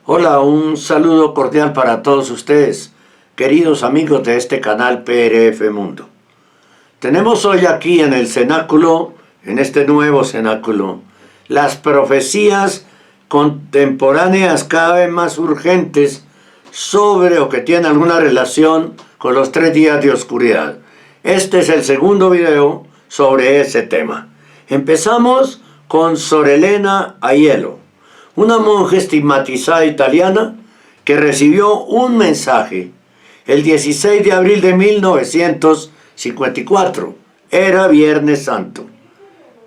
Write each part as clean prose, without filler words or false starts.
Hola, un saludo cordial para todos ustedes, queridos amigos de este canal PRF Mundo. Tenemos hoy aquí en el cenáculo, en este nuevo cenáculo, las profecías contemporáneas cada vez más urgentes sobre o que tienen alguna relación con los 3 días de oscuridad. Este es el segundo video sobre ese tema. Empezamos con Sor Elena Aiello, una monja estigmatizada italiana que recibió un mensaje el 16 de abril de 1954. Era Viernes Santo.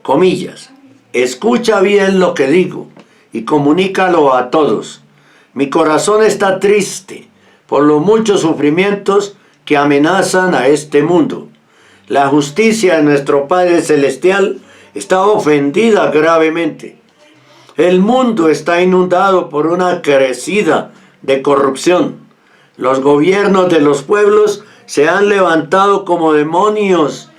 Comillas: escucha bien lo que digo y comunícalo a todos. Mi corazón está triste por los muchos sufrimientos que amenazan a este mundo. La justicia de nuestro Padre Celestial está ofendida gravemente. El mundo está inundado por una crecida de corrupción. Los gobiernos de los pueblos se han levantado como demonios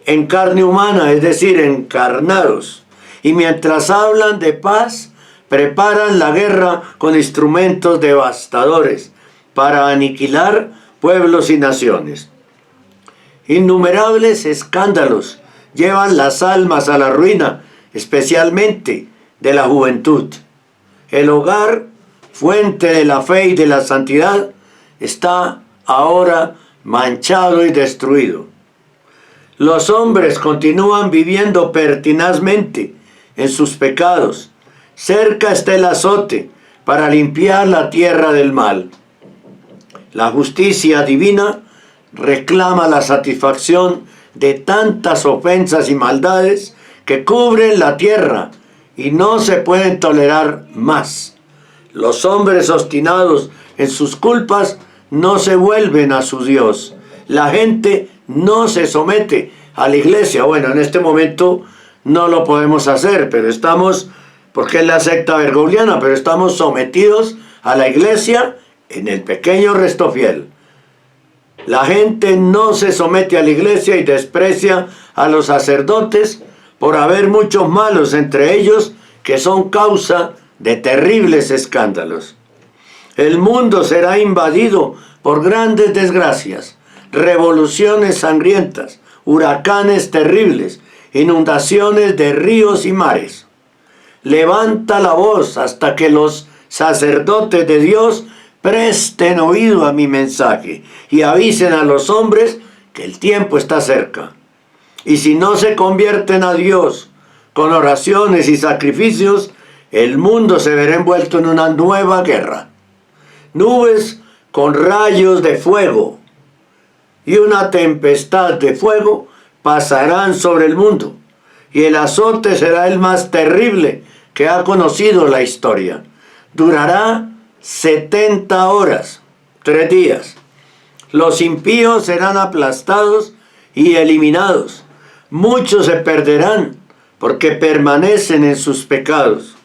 en carne humana, es decir, encarnados. Y mientras hablan de paz, preparan la guerra con instrumentos devastadores para aniquilar pueblos y naciones. Innumerables escándalos llevan las almas a la ruina, especialmente de la juventud. El hogar, fuente de la fe y de la santidad, está ahora manchado y destruido. Los hombres continúan viviendo pertinazmente en sus pecados. Cerca está el azote para limpiar la tierra del mal. La justicia divina reclama la satisfacción de tantas ofensas y maldades que cubren la tierra y no se pueden tolerar más. Los hombres obstinados en sus culpas no se vuelven a su Dios. La gente no se somete a la iglesia. Bueno, en este momento no lo podemos hacer, pero estamos, porque es la secta bergogliana, pero estamos sometidos a la iglesia en el pequeño resto fiel. La gente no se somete a la iglesia y desprecia a los sacerdotes por haber muchos malos entre ellos que son causa de terribles escándalos. El mundo será invadido por grandes desgracias, revoluciones sangrientas, huracanes terribles, inundaciones de ríos y mares. Levanta la voz hasta que los sacerdotes de Dios presten oído a mi mensaje y avisen a los hombres que el tiempo está cerca. Y si no se convierten a Dios con oraciones y sacrificios, el mundo se verá envuelto en una nueva guerra. Nubes con rayos de fuego y una tempestad de fuego pasarán sobre el mundo, y el azote será el más terrible que ha conocido la historia. Durará 70 horas, 3 días. Los impíos serán aplastados y eliminados. Muchos se perderán porque permanecen en sus pecados.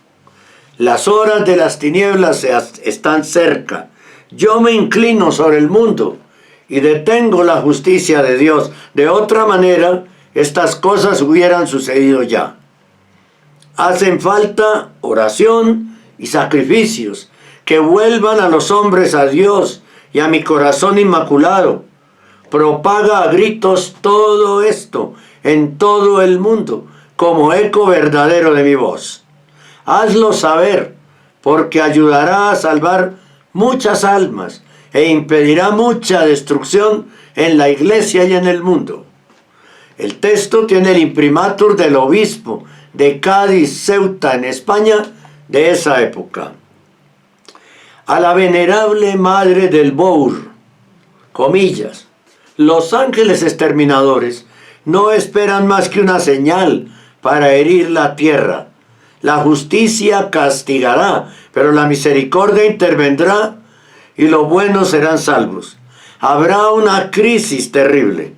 Las horas de las tinieblas están cerca. Yo me inclino sobre el mundo y detengo la justicia de Dios. De otra manera, estas cosas hubieran sucedido ya. Hacen falta oración y sacrificios que vuelvan a los hombres a Dios y a mi corazón inmaculado. Propaga a gritos todo esto en todo el mundo como eco verdadero de mi voz. Hazlo saber, porque ayudará a salvar muchas almas e impedirá mucha destrucción en la iglesia y en el mundo. El texto tiene el imprimatur del obispo de Cádiz, Ceuta, en España, de esa época. A la venerable madre del Bour, comillas: los ángeles exterminadores no esperan más que una señal para herir la tierra. La justicia castigará, pero la misericordia intervendrá y los buenos serán salvos. Habrá una crisis terrible.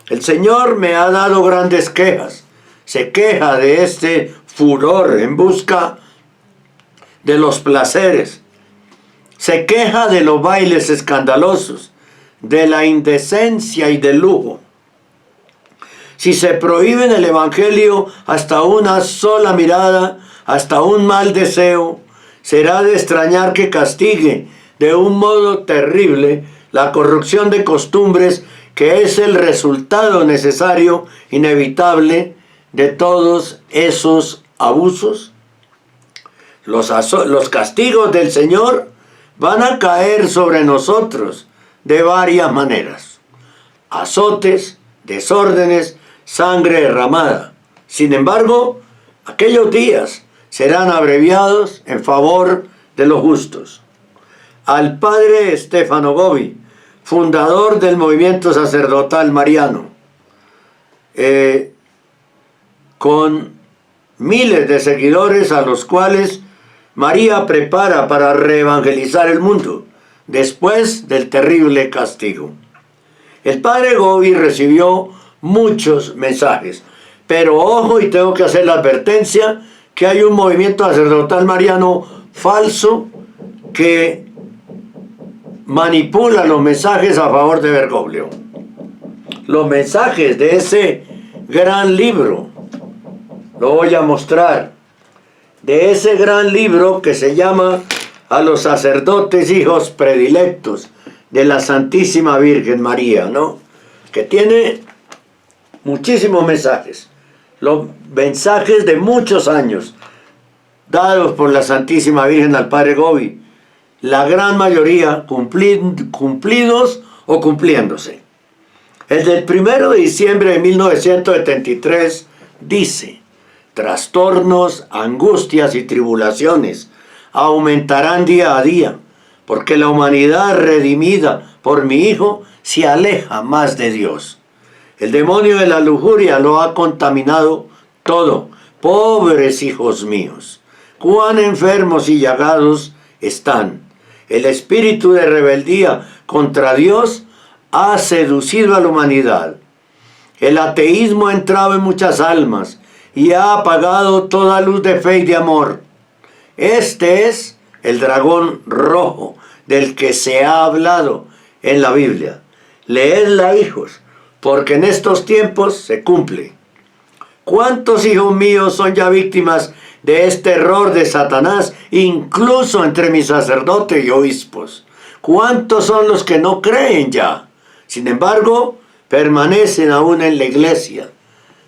El Señor me ha dado grandes quejas. Se queja de este furor en busca de los placeres. Se queja de los bailes escandalosos, de la indecencia y del lujo. Si se prohíbe en el Evangelio hasta una sola mirada, hasta un mal deseo, será de extrañar que castigue de un modo terrible la corrupción de costumbres que es el resultado necesario, inevitable, de todos esos abusos. Los castigos del Señor van a caer sobre nosotros de varias maneras: azotes, desórdenes, sangre derramada. Sin embargo, aquellos días serán abreviados en favor de los justos. Al padre Stefano Gobi, fundador del movimiento sacerdotal mariano, con miles de seguidores a los cuales María prepara para reevangelizar el mundo después del terrible castigo. El padre Gobi recibió muchos mensajes, pero ojo, y tengo que hacer la advertencia que hay un movimiento sacerdotal mariano falso que manipula los mensajes a favor de Bergoglio. Los mensajes de ese gran libro, lo voy a mostrar, de ese gran libro que se llama A los sacerdotes hijos predilectos de la Santísima Virgen María, ¿no? Que tiene muchísimos mensajes, los mensajes de muchos años dados por la Santísima Virgen al padre Gobi, la gran mayoría cumplidos o cumpliéndose. El del 1 de diciembre de 1973 dice: trastornos, angustias y tribulaciones aumentarán día a día, porque la humanidad redimida por mi Hijo se aleja más de Dios. El demonio de la lujuria lo ha contaminado todo. Pobres hijos míos, cuán enfermos y llagados están. El espíritu de rebeldía contra Dios ha seducido a la humanidad. El ateísmo ha entrado en muchas almas y ha apagado toda luz de fe y de amor. Este es el dragón rojo del que se ha hablado en la Biblia. Leedla, hijos, porque en estos tiempos se cumple. ¿Cuántos hijos míos son ya víctimas de este error de Satanás, incluso entre mis sacerdotes y obispos? ¿Cuántos son los que no creen ya? Sin embargo, permanecen aún en la iglesia.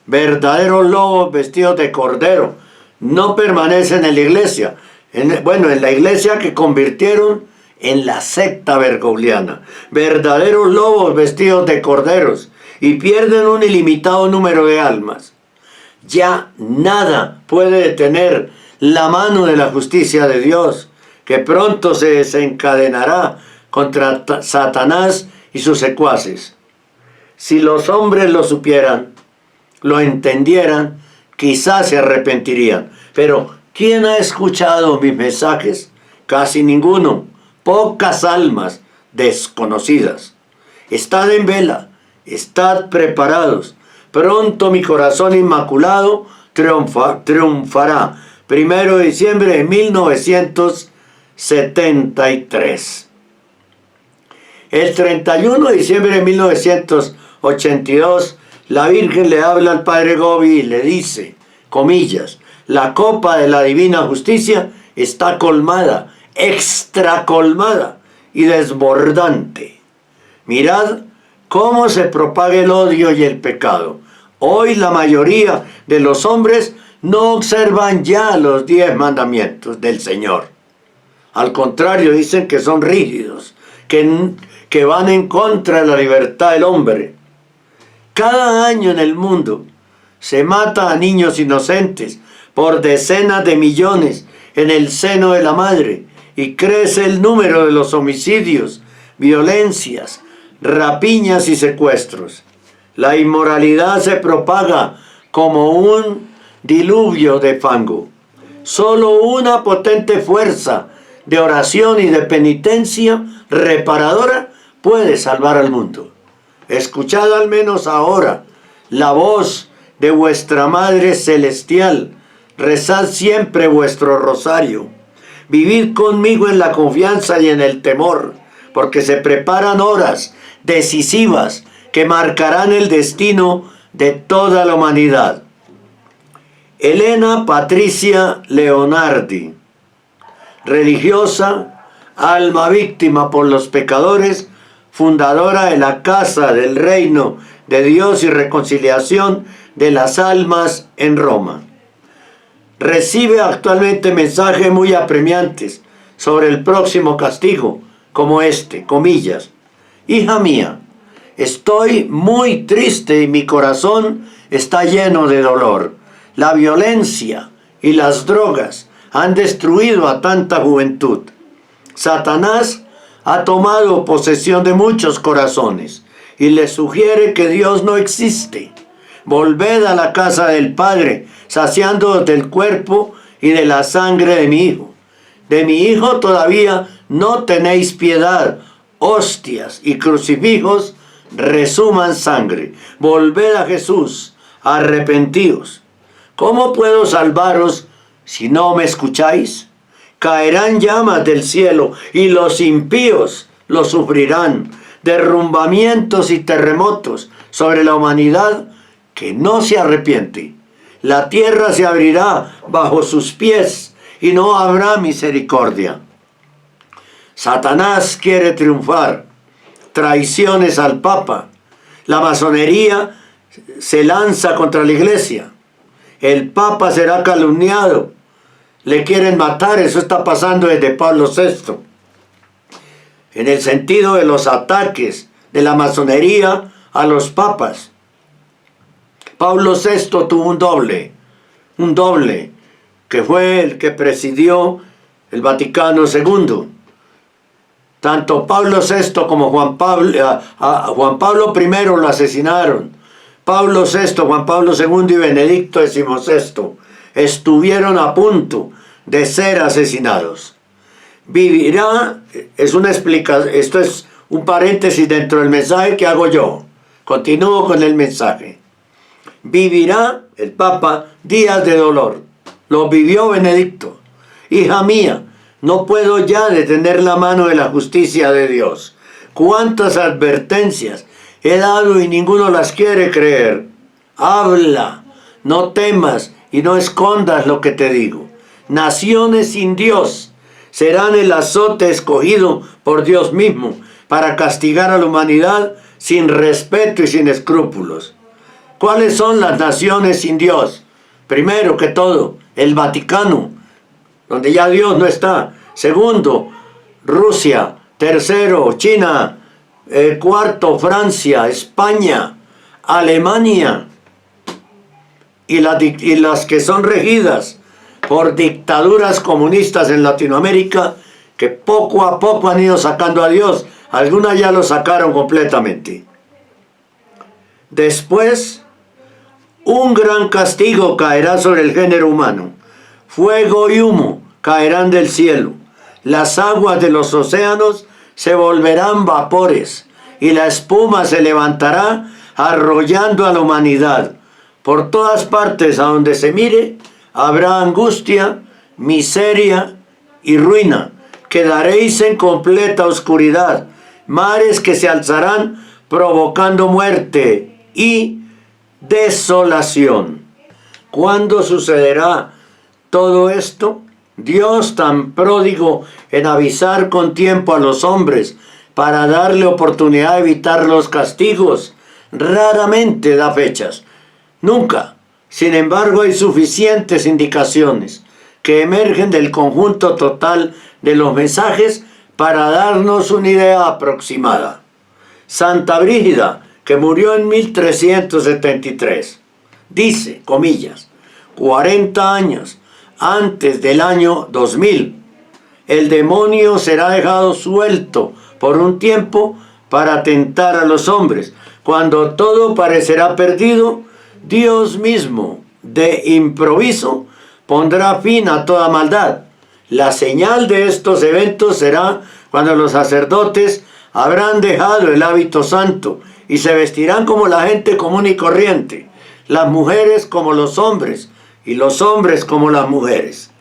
Verdaderos lobos vestidos de cordero no permanecen en la iglesia. En la iglesia que convirtieron en la secta bergogliana. Verdaderos lobos vestidos de corderos, y pierden un ilimitado número de almas. Ya nada puede detener la mano de la justicia de Dios, que pronto se desencadenará contra Satanás y sus secuaces. Si los hombres lo supieran, lo entendieran, quizás se arrepentirían. Pero ¿quién ha escuchado mis mensajes? Casi ninguno. Pocas almas desconocidas. Estad en vela, estad preparados. Pronto mi corazón inmaculado triunfará. 1 de diciembre de 1973. El 31 de diciembre de 1982, la Virgen le habla al padre Gobi y le dice, comillas, la copa de la divina justicia está colmada, extra colmada y desbordante. Mirad cómo se propaga el odio y el pecado. Hoy la mayoría de los hombres no observan ya los 10 mandamientos del Señor. Al contrario, dicen que son rígidos, que van en contra de la libertad del hombre. Cada año en el mundo se mata a niños inocentes por decenas de millones en el seno de la madre, y crece el número de los homicidios, violencias, rapiñas y secuestros. La inmoralidad se propaga como un diluvio de fango. Solo una potente fuerza de oración y de penitencia reparadora puede salvar al mundo. Escuchad al menos ahora la voz de vuestra Madre Celestial. Rezad siempre vuestro rosario. Vivid conmigo en la confianza y en el temor, porque se preparan horas decisivas que marcarán el destino de toda la humanidad. Elena Patricia Leonardi, religiosa, alma víctima por los pecadores, fundadora de la casa del reino de Dios y reconciliación de las almas en Roma. Recibe actualmente mensajes muy apremiantes sobre el próximo castigo, como este, comillas: hija mía, estoy muy triste y mi corazón está lleno de dolor. La violencia y las drogas han destruido a tanta juventud. Satanás ha tomado posesión de muchos corazones y les sugiere que Dios no existe. Volved a la casa del Padre, saciándoos del cuerpo y de la sangre de mi Hijo. De mi Hijo todavía no tenéis piedad. Hostias y crucifijos resuman sangre. Volved a Jesús, arrepentíos. ¿Cómo puedo salvaros si no me escucháis? Caerán llamas del cielo y los impíos lo sufrirán. Derrumbamientos y terremotos sobre la humanidad que no se arrepiente. La tierra se abrirá bajo sus pies y no habrá misericordia. Satanás quiere triunfar. Traiciones al Papa. La masonería se lanza contra la Iglesia. El Papa será calumniado. Le quieren matar. Eso está pasando desde Pablo VI. En el sentido de los ataques de la masonería a los papas. Pablo VI tuvo un doble, que fue el que presidió el Vaticano II. Tanto Pablo VI como Juan Pablo I lo asesinaron. Pablo VI, Juan Pablo II y Benedicto XVI estuvieron a punto de ser asesinados. Vivirá, es una explicación, esto es un paréntesis dentro del mensaje que hago yo. Continúo con el mensaje. Vivirá el Papa días de dolor. Lo vivió Benedicto. Hija mía, no puedo ya detener la mano de la justicia de Dios. Cuántas advertencias he dado y ninguno las quiere creer. Habla, no temas y no escondas lo que te digo. Naciones sin Dios serán el azote escogido por Dios mismo para castigar a la humanidad sin respeto y sin escrúpulos. ¿Cuáles son las naciones sin Dios? Primero que todo, el Vaticano, donde ya Dios no está. Segundo, Rusia. Tercero, China. Cuarto, Francia, España, Alemania. Y las que son regidas por dictaduras comunistas en Latinoamérica, que poco a poco han ido sacando a Dios. Algunas ya lo sacaron completamente. Después, un gran castigo caerá sobre el género humano. Fuego y humo caerán del cielo. Las aguas de los océanos se volverán vapores y la espuma se levantará arrollando a la humanidad. Por todas partes a donde se mire habrá angustia, miseria y ruina. Quedaréis en completa oscuridad. Mares que se alzarán provocando muerte y desolación. ¿Cuándo sucederá todo esto? Dios, tan pródigo en avisar con tiempo a los hombres para darle oportunidad de evitar los castigos, raramente da fechas. Nunca. Sin embargo, hay suficientes indicaciones que emergen del conjunto total de los mensajes para darnos una idea aproximada. Santa Brígida, que murió en 1373, dice, comillas, 40 años antes del año 2000, el demonio será dejado suelto por un tiempo para tentar a los hombres. Cuando todo parecerá perdido, Dios mismo, de improviso, pondrá fin a toda maldad. La señal de estos eventos será cuando los sacerdotes habrán dejado el hábito santo y se vestirán como la gente común y corriente, las mujeres como los hombres y los hombres como las mujeres.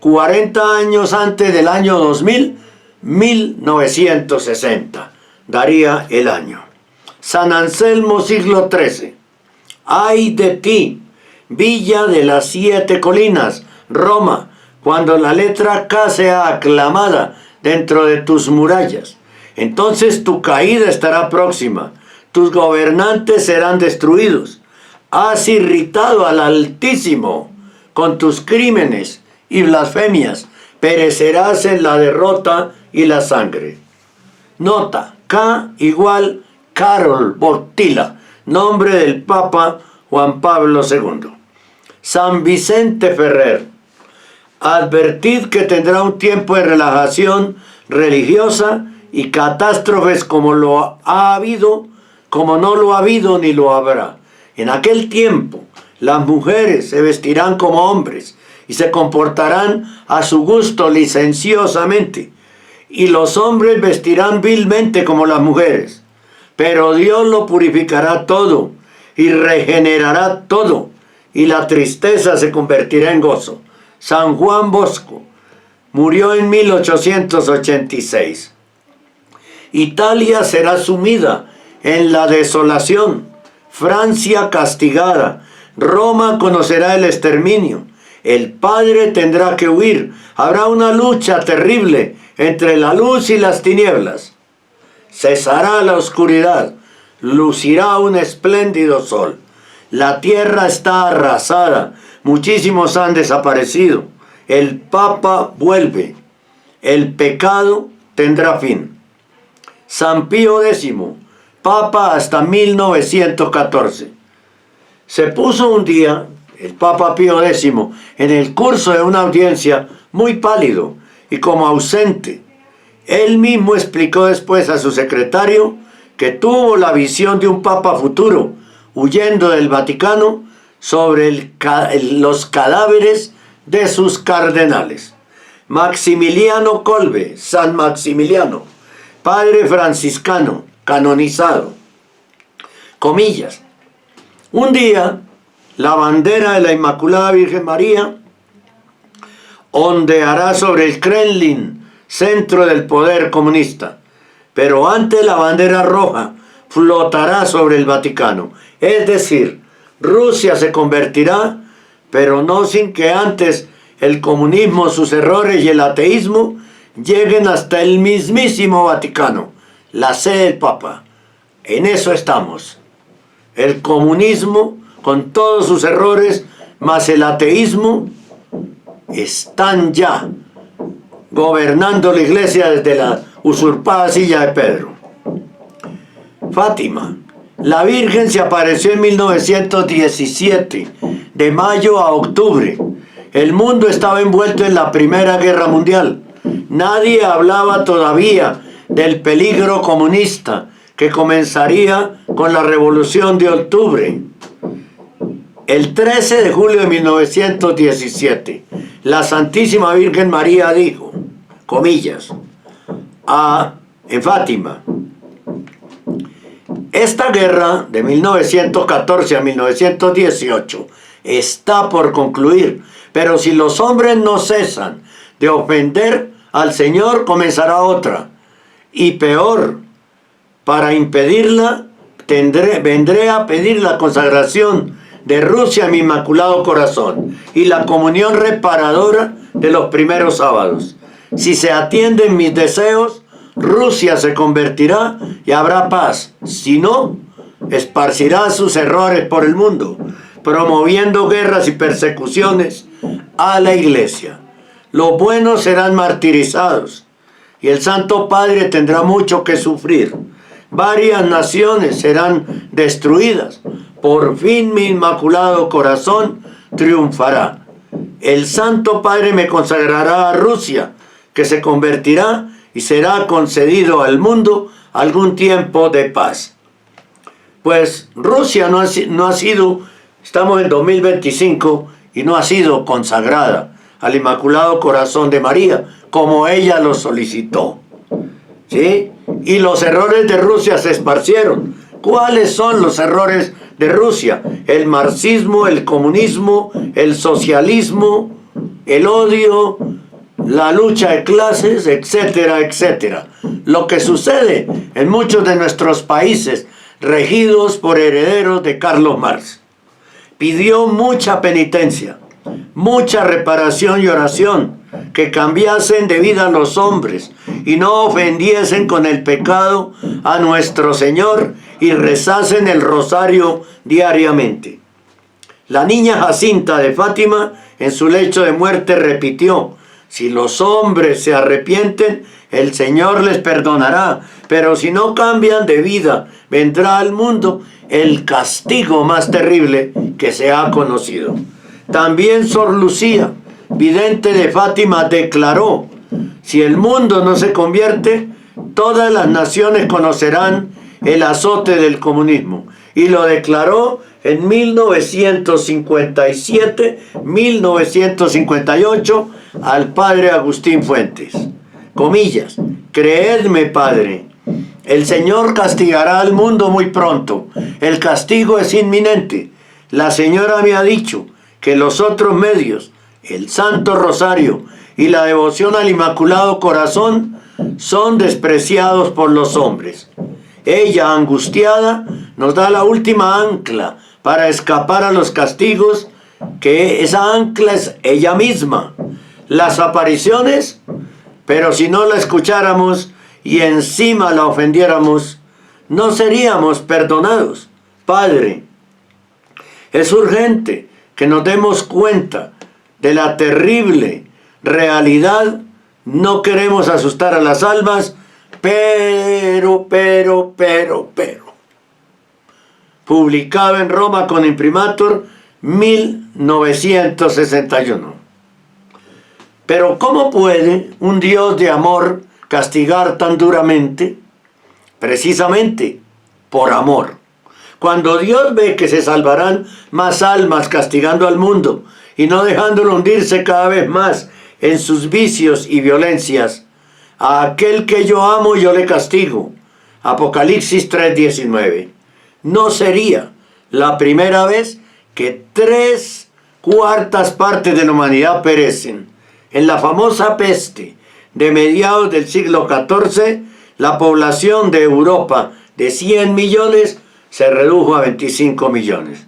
40 años antes del año 2000, 1960, daría el año. San Anselmo, siglo XIII. ¡Ay de ti, villa de las 7 colinas, Roma, cuando la letra K sea aclamada dentro de tus murallas, entonces tu caída estará próxima, tus gobernantes serán destruidos. Has irritado al Altísimo con tus crímenes y blasfemias, perecerás en la derrota y la sangre. Nota, K igual Karol Wojtyła, nombre del Papa Juan Pablo II. San Vicente Ferrer. Advertid que tendrá un tiempo de relajación religiosa y catástrofes como lo ha habido, como no lo ha habido ni lo habrá. En aquel tiempo las mujeres se vestirán como hombres y se comportarán a su gusto licenciosamente, y los hombres vestirán vilmente como las mujeres. Pero Dios lo purificará todo y regenerará todo, y la tristeza se convertirá en gozo. San Juan Bosco murió en 1886. Italia será sumida en la desolación, Francia castigada, Roma conocerá el exterminio, el Padre tendrá que huir, habrá una lucha terrible entre la luz y las tinieblas. Cesará la oscuridad, lucirá un espléndido sol. La tierra está arrasada, muchísimos han desaparecido. El Papa vuelve, el pecado tendrá fin. San Pío X, Papa hasta 1914. Se puso un día, el Papa Pío X, en el curso de una audiencia muy pálido y como ausente. Él mismo explicó después a su secretario que tuvo la visión de un Papa futuro, huyendo del Vaticano sobre los cadáveres de sus cardenales. Maximiliano Kolbe, San Maximiliano, padre franciscano, canonizado. Comillas. Un día, la bandera de la Inmaculada Virgen María ondeará sobre el Kremlin, centro del poder comunista, pero antes la bandera roja flotará sobre el Vaticano. Es decir, Rusia se convertirá, pero no sin que antes el comunismo, sus errores y el ateísmo lleguen hasta el mismísimo Vaticano, la sede del Papa. En eso estamos. El comunismo, con todos sus errores, más el ateísmo, están ya gobernando la iglesia desde la usurpada silla de Pedro. Fátima. La Virgen se apareció en 1917, de mayo a octubre. El mundo estaba envuelto en la Primera Guerra Mundial. Nadie hablaba todavía del peligro comunista que comenzaría con la Revolución de Octubre. El 13 de julio de 1917, la Santísima Virgen María dijo, comillas, en Fátima: esta guerra de 1914 a 1918 está por concluir, pero si los hombres no cesan de ofender al Señor, comenzará otra, y peor. Para impedirla, vendré a pedir la consagración de Rusia a mi Inmaculado Corazón y la comunión reparadora de los primeros sábados. Si se atienden mis deseos, Rusia se convertirá y habrá paz. Si no, esparcirá sus errores por el mundo, promoviendo guerras y persecuciones a la Iglesia. Los buenos serán martirizados y el Santo Padre tendrá mucho que sufrir. Varias naciones serán destruidas. Por fin mi Inmaculado Corazón triunfará. El Santo Padre me consagrará a Rusia, que se convertirá y será concedido al mundo algún tiempo de paz. Pues Rusia no ha sido, estamos en 2025 y no ha sido consagrada al Inmaculado Corazón de María, como ella lo solicitó. ¿Sí? Y los errores de Rusia se esparcieron. ¿Cuáles son los errores de Rusia? El marxismo, el comunismo, el socialismo, el odio, la lucha de clases, etcétera, etcétera. Lo que sucede en muchos de nuestros países regidos por herederos de Carlos Marx. Pidió mucha penitencia. mucha reparación y oración, que cambiasen de vida a los hombres y no ofendiesen con el pecado a nuestro Señor y rezasen el rosario diariamente. La niña Jacinta de Fátima en su lecho de muerte repitió: si los hombres se arrepienten, el Señor les perdonará, pero si no cambian de vida, vendrá al mundo el castigo más terrible que se ha conocido. También Sor Lucía, vidente de Fátima, declaró: si el mundo no se convierte, todas las naciones conocerán el azote del comunismo. Y lo declaró en 1957-1958 al padre Agustín Fuentes. Comillas: creedme, padre, el Señor castigará al mundo muy pronto. El castigo es inminente. La señora me ha dicho que los otros medios, el Santo Rosario y la devoción al Inmaculado Corazón, son despreciados por los hombres. Ella, angustiada, nos da la última ancla para escapar a los castigos, que esa ancla es ella misma. Las apariciones, pero si no la escucháramos y encima la ofendiéramos, no seríamos perdonados. Padre, es urgente que nos demos cuenta de la terrible realidad. No queremos asustar a las almas, pero. Publicado en Roma con imprimatur 1961. Pero ¿cómo puede un Dios de amor castigar tan duramente? Precisamente por amor. Cuando Dios ve que se salvarán más almas castigando al mundo y no dejándolo hundirse cada vez más en sus vicios y violencias, a aquel que yo amo yo le castigo. Apocalipsis 3:19. No sería la primera vez que 3/4 partes de la humanidad perecen. En la famosa peste de mediados del siglo XIV, la población de Europa de 100 millones se redujo a 25 millones.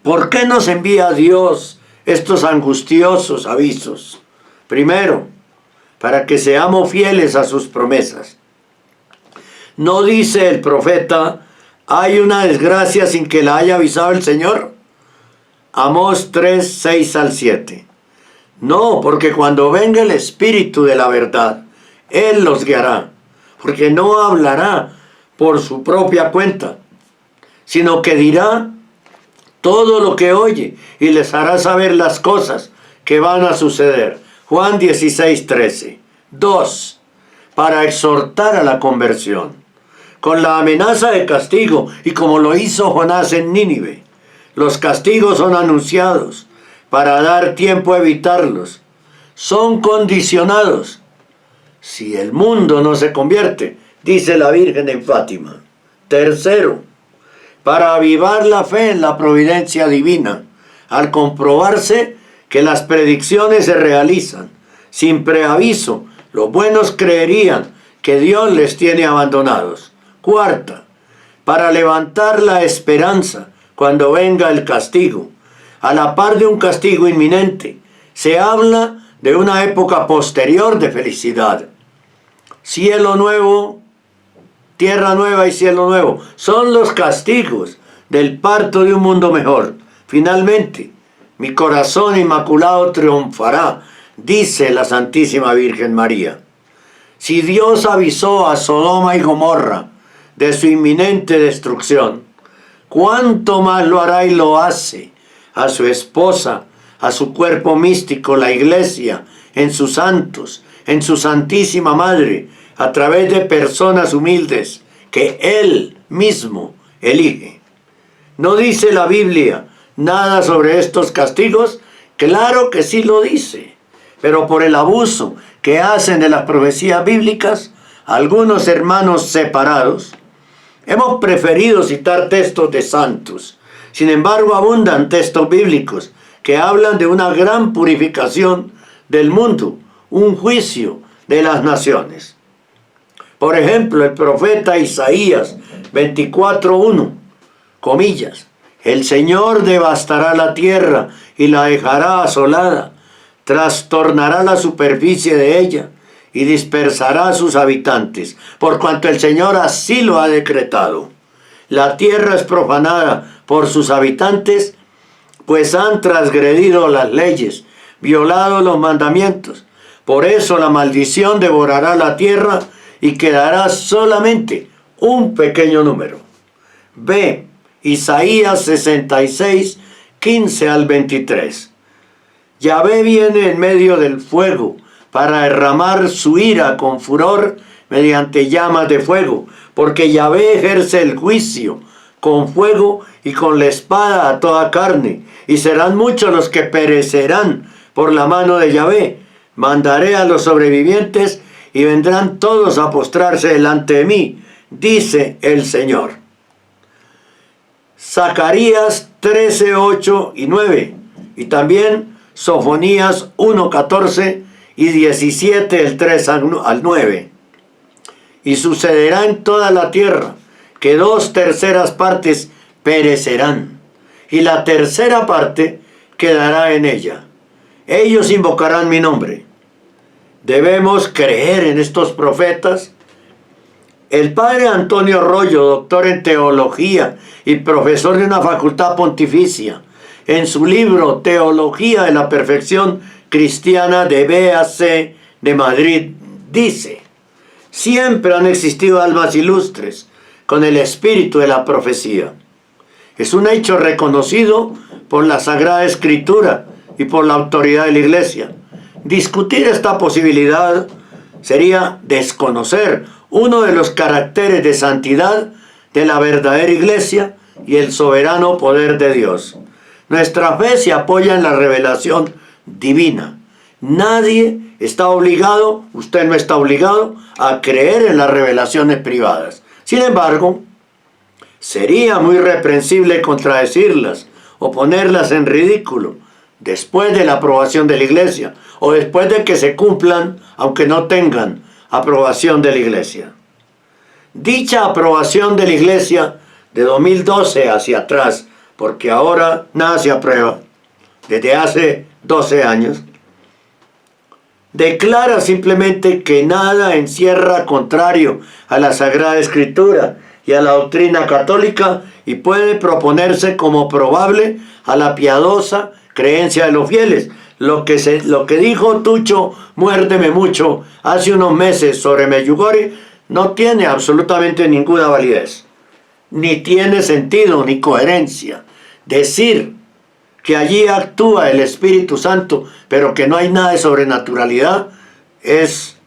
¿Por qué nos envía Dios estos angustiosos avisos? Primero, para que seamos fieles a sus promesas. ¿No dice el profeta: hay una desgracia sin que la haya avisado el Señor? Amós 3:6-7. No, porque cuando venga el Espíritu de la verdad, Él los guiará, porque no hablará por su propia cuenta, sino que dirá todo lo que oye y les hará saber las cosas que van a suceder. Juan 16:13. 2. Para exhortar a la conversión, con la amenaza de castigo, y como lo hizo Jonás en Nínive. Los castigos son anunciados para dar tiempo a evitarlos. Son condicionados. Si el mundo no se convierte, dice la Virgen en Fátima. Tercero, para avivar la fe en la providencia divina, al comprobarse que las predicciones se realizan. Sin preaviso, los buenos creerían que Dios les tiene abandonados. Cuarta, para levantar la esperanza cuando venga el castigo. A la par de un castigo inminente, se habla de una época posterior de felicidad. Cielo nuevo, tierra nueva y cielo nuevo son los castigos del parto de un mundo mejor. Finalmente, mi corazón inmaculado triunfará, dice la Santísima Virgen María. Si Dios avisó a Sodoma y Gomorra de su inminente destrucción, ¿cuánto más lo hará y lo hace a su esposa, a su cuerpo místico, la Iglesia, en sus santos, en su Santísima Madre, a través de personas humildes que Él mismo elige? ¿No dice la Biblia nada sobre estos castigos? Claro que sí lo dice, pero por el abuso que hacen de las profecías bíblicas, algunos hermanos separados, hemos preferido citar textos de santos. Sin embargo, abundan textos bíblicos que hablan de una gran purificación del mundo, un juicio de las naciones. Por ejemplo, el profeta Isaías 24:1, comillas: El Señor devastará la tierra y la dejará asolada, trastornará la superficie de ella y dispersará a sus habitantes, por cuanto el Señor así lo ha decretado. La tierra es profanada por sus habitantes, pues han transgredido las leyes, violado los mandamientos. Por eso la maldición devorará la tierra y quedará solamente un pequeño número. B. Isaías 66, 15 al 23. Yahvé viene en medio del fuego para derramar su ira con furor mediante llamas de fuego, porque Yahvé ejerce el juicio con fuego y con la espada a toda carne, y serán muchos los que perecerán por la mano de Yahvé. Mandaré a los sobrevivientes y vendrán todos a postrarse delante de mí, dice el Señor. Zacarías 13, 8 y 9, y también Sofonías 1, 14 y 17, del 3 al 9. Y sucederá en toda la tierra que 2/3 partes perecerán, y la tercera parte quedará en ella. Ellos invocarán mi nombre. Debemos creer en estos profetas. El padre Antonio Rollo, doctor en teología y profesor de una facultad pontificia, en su libro Teología de la Perfección Cristiana de BAC de Madrid, dice: siempre han existido almas ilustres con el espíritu de la profecía. Es un hecho reconocido por la Sagrada Escritura y por la autoridad de la Iglesia. Discutir esta posibilidad sería desconocer uno de los caracteres de santidad de la verdadera Iglesia y el soberano poder de Dios. Nuestra fe se apoya en la revelación divina. Nadie está obligado, usted no está obligado a creer en las revelaciones privadas. Sin embargo, sería muy reprensible contradecirlas o ponerlas en ridículo después de la aprobación de la Iglesia o después de que se cumplan, aunque no tengan aprobación de la Iglesia. Dicha aprobación de la Iglesia de 2012 hacia atrás, porque ahora nada se aprueba, desde hace 12 años, declara simplemente que nada encierra contrario a la Sagrada Escritura y a la doctrina católica y puede proponerse como probable a la piadosa creencia de los fieles. Lo que dijo Tucho Muérdeme Mucho hace unos meses sobre Medjugorje no tiene absolutamente ninguna validez, ni tiene sentido ni coherencia. Decir que allí actúa el Espíritu Santo, pero que no hay nada de sobrenaturalidad, es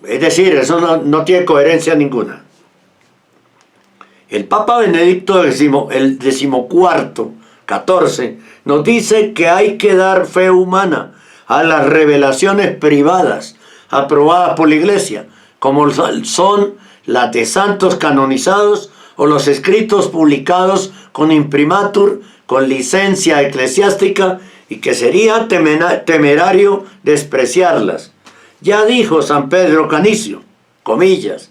es decir, eso no tiene coherencia ninguna. El Papa Benedicto el XIV, 14, nos dice que hay que dar fe humana a las revelaciones privadas aprobadas por la Iglesia, como son las de santos canonizados o los escritos publicados con imprimatur, con licencia eclesiástica, y que sería temerario despreciarlas. Ya dijo San Pedro Canicio, comillas,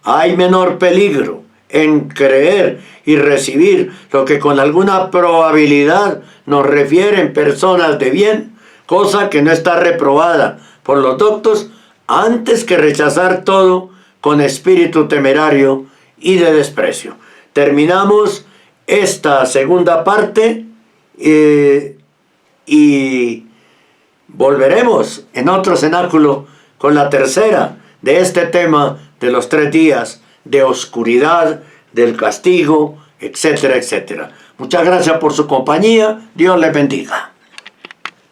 hay menor peligro en creer y recibir lo que con alguna probabilidad nos refieren personas de bien, cosa que no está reprobada por los doctos, antes que rechazar todo con espíritu temerario y de desprecio. Terminamos esta segunda parte y volveremos en otro cenáculo con la tercera de este tema de los 3 días de oscuridad, del castigo, etcétera, etcétera. Muchas gracias por su compañía. Dios les bendiga.